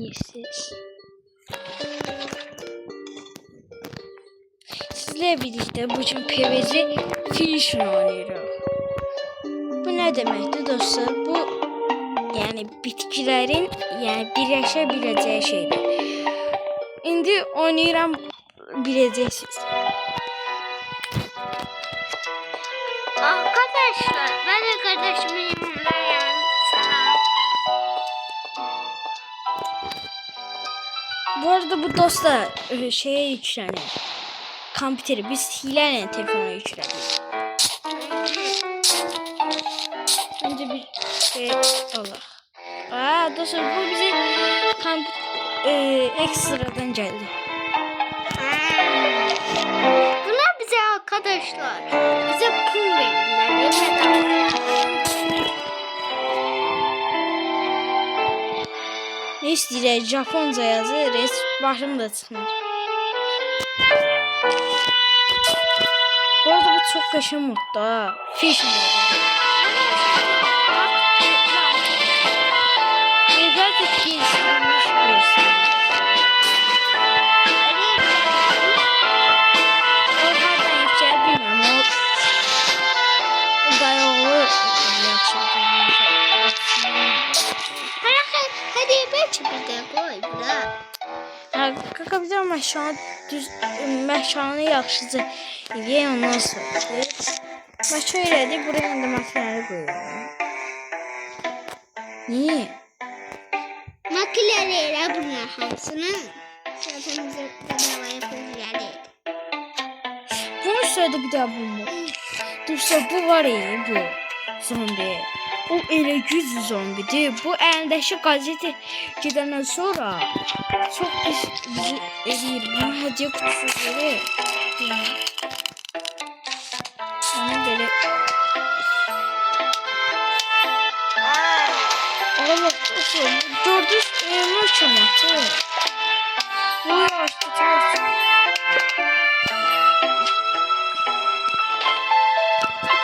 yersiniz. Sizle birlikte bugün PvZ Fusion oynuyoruz. Bu ne demektir dostlar? Bu yani bitkilerin yani birleşebileceği şeydir. İndi oynayıram, bileceksiniz. Arkadaşlar ben de kardeşimin yanında yani sana. Bu arada bu dostlar şeye yükleniyor. Kompüteri biz hileyle telefona yükledik. Önce bir şey Allah. Dostlar bu bize ekstradan geldi. Bunlar bize arkadaşlar. Bize pul verirler. Ne istəyirək? Japonca yazır, başım da çıxmır. Bu arada bu çok qəşəng modda ha. Fish modu. Elbette geliştirilmiş versiyon. O hardan yüksəl bilməm. O dayalı yaxşı. Hadi belki bir de koy bura. Kaka bir de məşanı yaxşıca eləyək, ondan sonra. Başa elədik, buraya indi makinələri qoyuyorum. Niye? Makineleri elə bunlar hamısını. Zaten bize bedava yapıyorlar. Bunun üstüne bir daha bomba. Dursa bu var ya, bu zombi. O elə güclü zombidir. Bu əlindəki qazeti gedəndən sonra çox pis bizi eləyir. Buna hədiyyə kutusu verir. Ona belə... Allah olsun. Gördünüz elma çamatı. Bu yaşlı çalışır.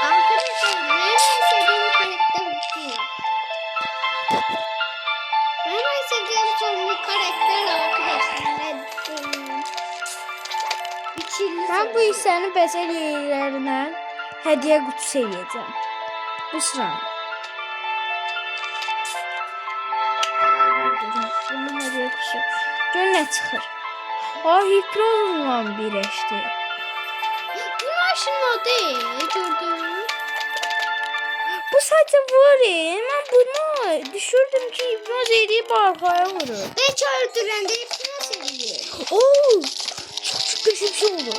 Arkadaşlar benim sevdiğim karakter bu. Benim sevdiğim son karakter arkadaşlar. Ben bu hissəni bəzək yerlərinə hədiyyə qutusu eləyəcəm. Bu sıranı. Bunun hədiyyə qutusu. Gör nə çıxır. Hipronla birləşdi. Bu maşın o değil. Gördün. Bu sadece var ya. Ben bunu düşürdüm ki hipnoz edip arkaya vurur. Belki öldüren de hepsini seviyor. Oo, çok kötü bir şey oldu.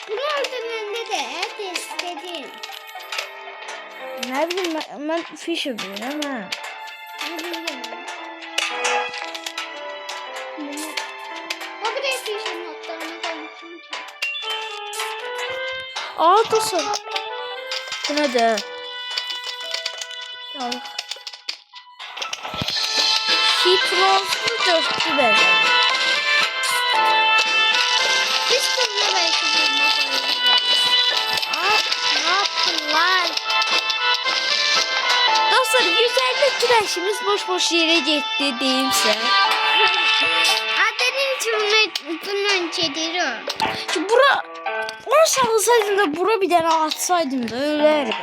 Bunu öldürende de dedim. Ne bileyim ben fiş yapıyorum ama. Ne bileyim. O bir de fişin notlarına koymuşum ki. Dostum. Bu ne de? Al. Hipnozlu dörtlü bezel. Biz bununla belki bulma koyacağız. Ne yaptılar? Dostlar güzellik güreşimiz boş yere gitti diyeyim size. Dedim ki bundan çediyor. Şu bura 10 salsaydım da bura bir tane atsaydım da ölerdim.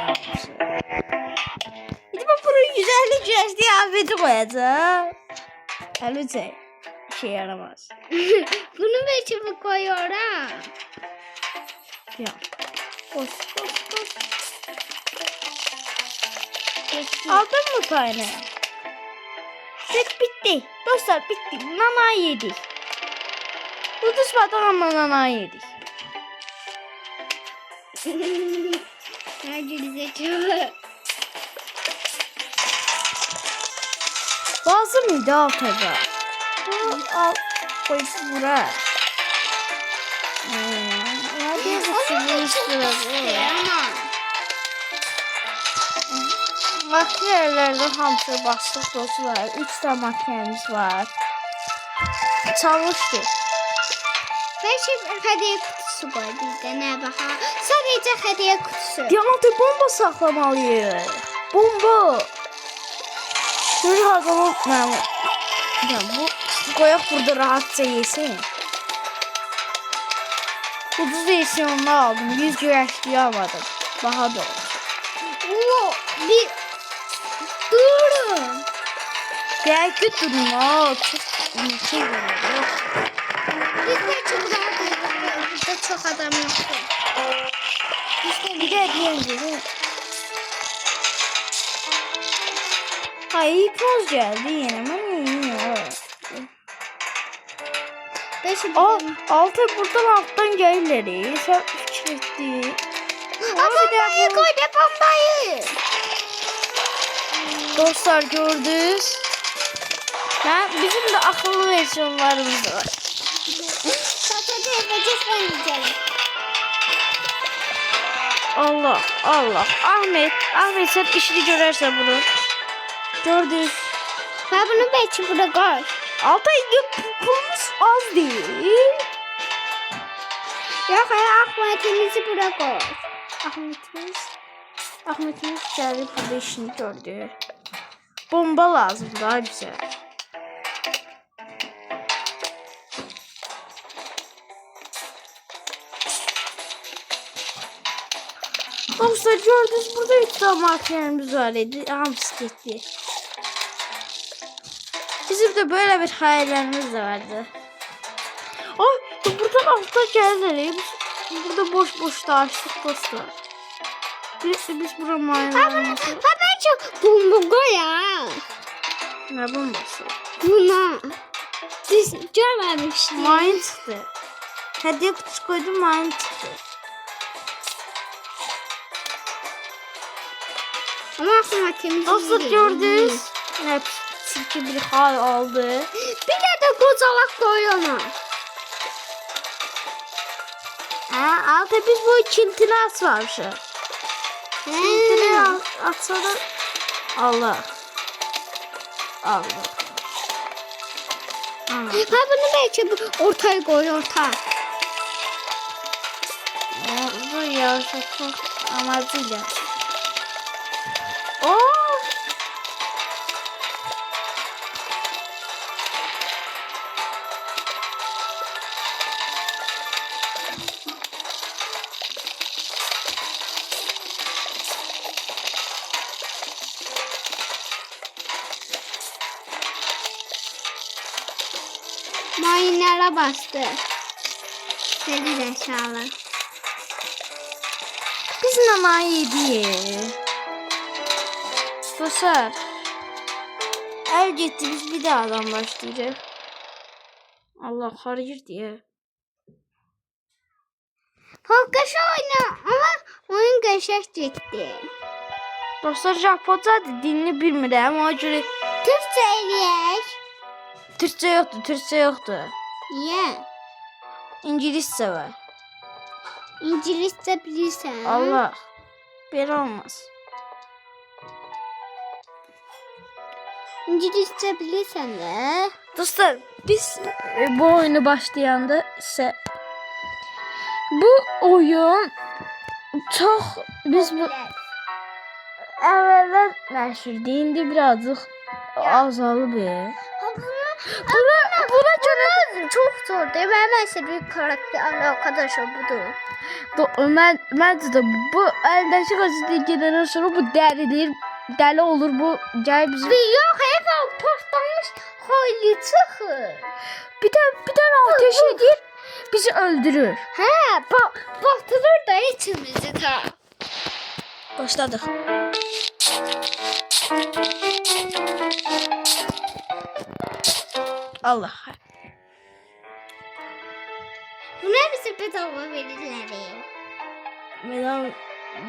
Bir de ben buraya güzellik güreş diye afeti koyacağım. Elbette şey yaramaz. Bunu belki bu koyuyor ha. Ya. Koş. Aldın mı payını? Set bitti. Dostlar bitti. Nana yedik. Uduşmadan ama nana yedik. Gerizekalı. Lazım mıydı altaga? Al. Koy buraya. Hadi bu sırası. Makinelerden hamısı bastık dostlar. 3 tane makinemiz var. Çalıştı. Belki hediye kutusu koy bizde ne baha. Sadece hediye kutusu. Diamante bomba saklamalıyız. Bomba. Şöyle adamı Ya bu koyak burada rahatça yesin. Ucuz versiyonunu aldım. 100 güreşliği almadım. Daha da olur. Oo, bir durun. Gel götürün o. Çok şey görüyor. Biz de çok rahat ediyoruz. Burada çok adam yok. Bir de diyelim. Ay poz geldi yine. Altı buradan alttan gelirleri. Sen fikretti. Bombayı koy da bombayı. Dostlar gördünüz. Bizim de akıllı versiyonlarımız var. Satacı yapacağız oynayacağız. Allah Allah. Ahmet sen işini görersen bunu. Gördünüz. Ben bunu belki burada koy. Altay pulumuz az değil. Yok ya Ahmet'imizi burada koy. Ahmetimiz geldi burada işini gördü. Bomba lazım daha güzel. Dostlar gördünüz burada 3 tane makinelerimiz var idi. Hamsi gitti. Bizim de böyle bir hayallerimiz de vardı. Ay buradan altta geldi. Burada boş da açtık dostlar. Biz buraya mayonemizi... Ben çok bomba koy ya. Ne bombası? Buna. Siz görmemiştiniz. Mayın çıktı. Hediye kutusu koydum mayın çıktı. Ama Ahmet'imizi Dostlar gördünüz. Ne çirkin bir hal aldı. Bir de kozalak koy ona. Altta biz bu kiltini asmamışız. Kiltini atsana. Allah. Ha bunu belki ortaya koy orta. Bu yavşak amacıyla. Mayınlara bastı. Seni de aşağılar. Biz nama yedi. Dostlar. El gitti biz bir daha adam başlayacak. Allah hayır diye. Polkaşı oyna ama oyun geçecek gitti. Dostlar Japonca dilini bilmirəm ona görə Türkçe eləyək. Türkçe yoktu. Niye? İngilisçe var. İngilizce bilirsən. Allah. Belə olmaz. İngilizce bilirsən də. Dostlar biz bu oyunu başlayanda ise bu oyun çok biz bu evvelden məşhurdu. İndi birazcık azalıb. Buna göre çok zor değil mi? Hemen işte büyük karakter arkadaşlar budur. Məncə də bu əldəki qəzetə gedəndən sonra bu dəli olur bu gəl bizim. Yok hep o partlamış hayli çıxır. Bir də ateş edir bizi öldürür. He batırır da içimizi ta. Başladık. Allah. Buna bize bedava verirler. Medal.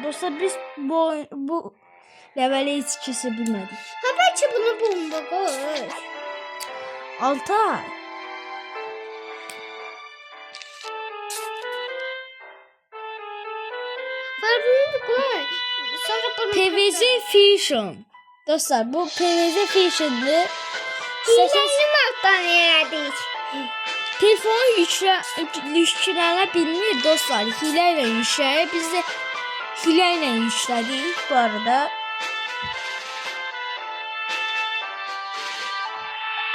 Dostlar biz bu leveli hiç kimse bilmedik. Ha belki bunu bomba koy. 6 ay. Bunu koy. Sonra bunu PVZ Fusion. Dostlar bu PVZ Fusion'dı. Hilenin alttan yerdik. Telefonu yüklenebilir dostlar. Hileyle yükler. Biz de hileyle yükledik bu arada.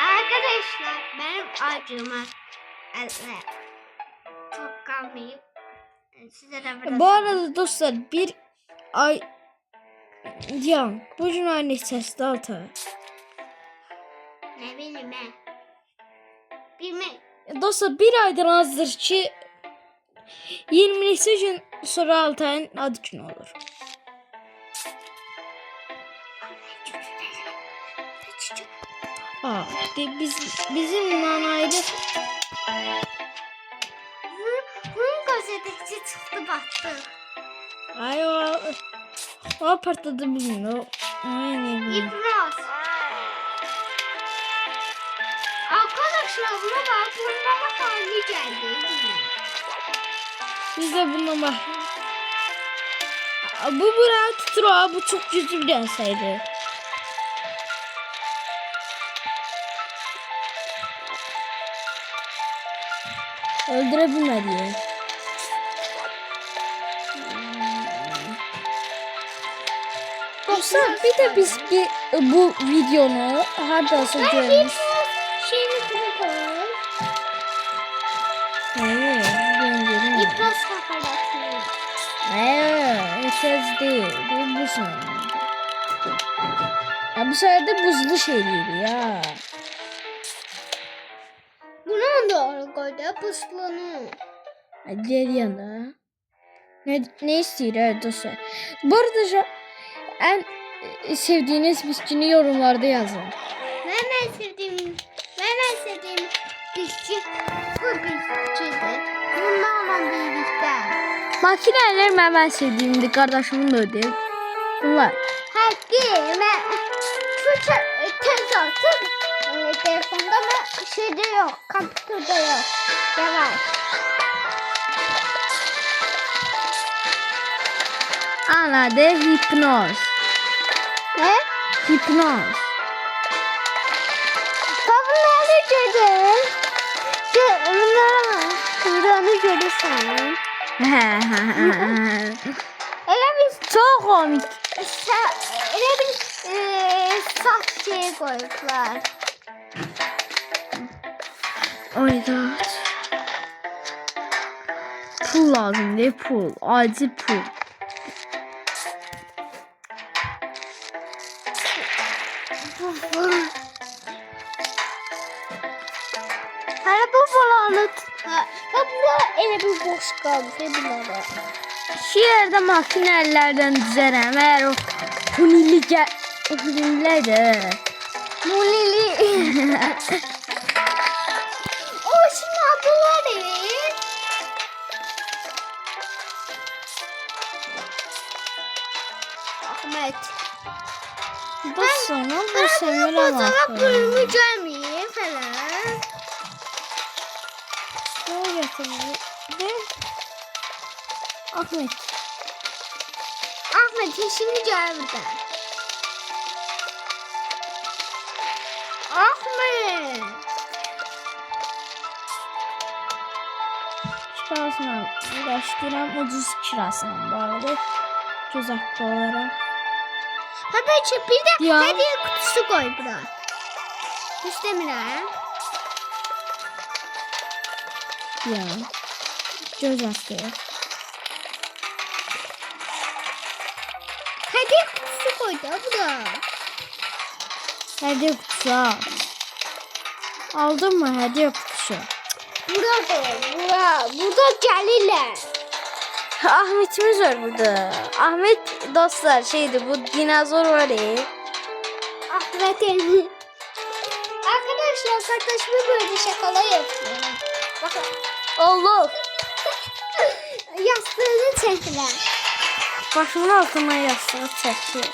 Arkadaşlar arkadaşlar benim acıma çok kalmayayım. Size de biraz... Bu arada dostlar bir ay yan bu gün ay neçəsidir Altay? Ne bileyim ben. Bilmem. Dostlar bir aydır azdır ki 20'si gün sonra Altay'ın adı günü olur. Aa, bizim nanaylı Bunun gazeteci çıktı baktı. ay o partladı bilmiyorum. Ay ne bileyim. İbraz. Arkadaşlar buna bak. Buna hali geldi. Biz de bununla bak. Bu buraya tutur o. Bu çok güçlü bir denseydi. Öldürebilmedi. Dostlar bir de biz bu videonu hardasa görmüş. Şeyini koy. Hayır, ben görmedim. İbraz fotoğrafını. Hayır, söz değil. Bu son. Ya bu sefer de buzlu şeyliydi ya. Bunu doğru koydu. Puslunu. Diğer yana. Ne istiyor dostlar? Bu arada en sevdiğiniz biskini yorumlarda yazın. Ben en sevdiğim dişçi bu dişçiydi. Bunlarla birlikte. Makineler ben en sevdiğimdi. Kardeşimin de ödeyim. Bunlar. Hakkı ben şu tez artık telefonda mı şeyde yok. Kompüterde yok. Yavaş. Anladı. Hipnoz. Ne? Hipnoz. Baba nerede gördün? Bunlara mı? Bunu görürsen. Öyle bir Çok komik. öyle bir saç şey koydular. Oyda. Pul lazım değil pul. Acil pul. Hani bu bulanı bu öyle bir boş kalmış. Bunlara. Şu yerde makinelerden düzərəm. Eğer o hunillər de. Mulili. O şimdi adıları. Ahmet. Bu sonra bu semir Fotoğraf alakı. bölümü görmeyeyim falan. Ne getirir? Ahmet. Ahmet şimdi gel burada. Ahmet. Kirasına uğraştıram. Ucuz kirasına bağlı. Göz hakkı olarak. Hadi bir de Ya. hediye kutusu koy buraya. İstemiyorum. Ya. Göz hakkı. Hediye kutusu koy da buraya. Hediye kutusu al. Aldın mı hediye kutusu? Burada burada gelirler. Ahmetimiz var burada. Ahmet dostlar şeydi bu dinozor var ya. Ahmet'in. Arkadaşlar kardeşime böyle şakalar yapıyor. Bakın. Allah. Yastığını çektiler. Başımın altına yastığı çekti.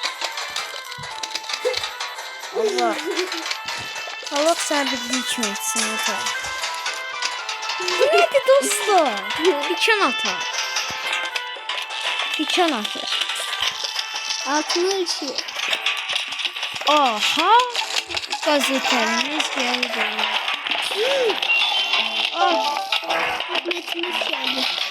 Allah. Allah sen bir dikme etsin yeter. Neydi dostlar? Diken ata. Diken ata. Altını içiyor. Aha. Gazetemiz geldi. Ah. Ahmet'imiz geldi.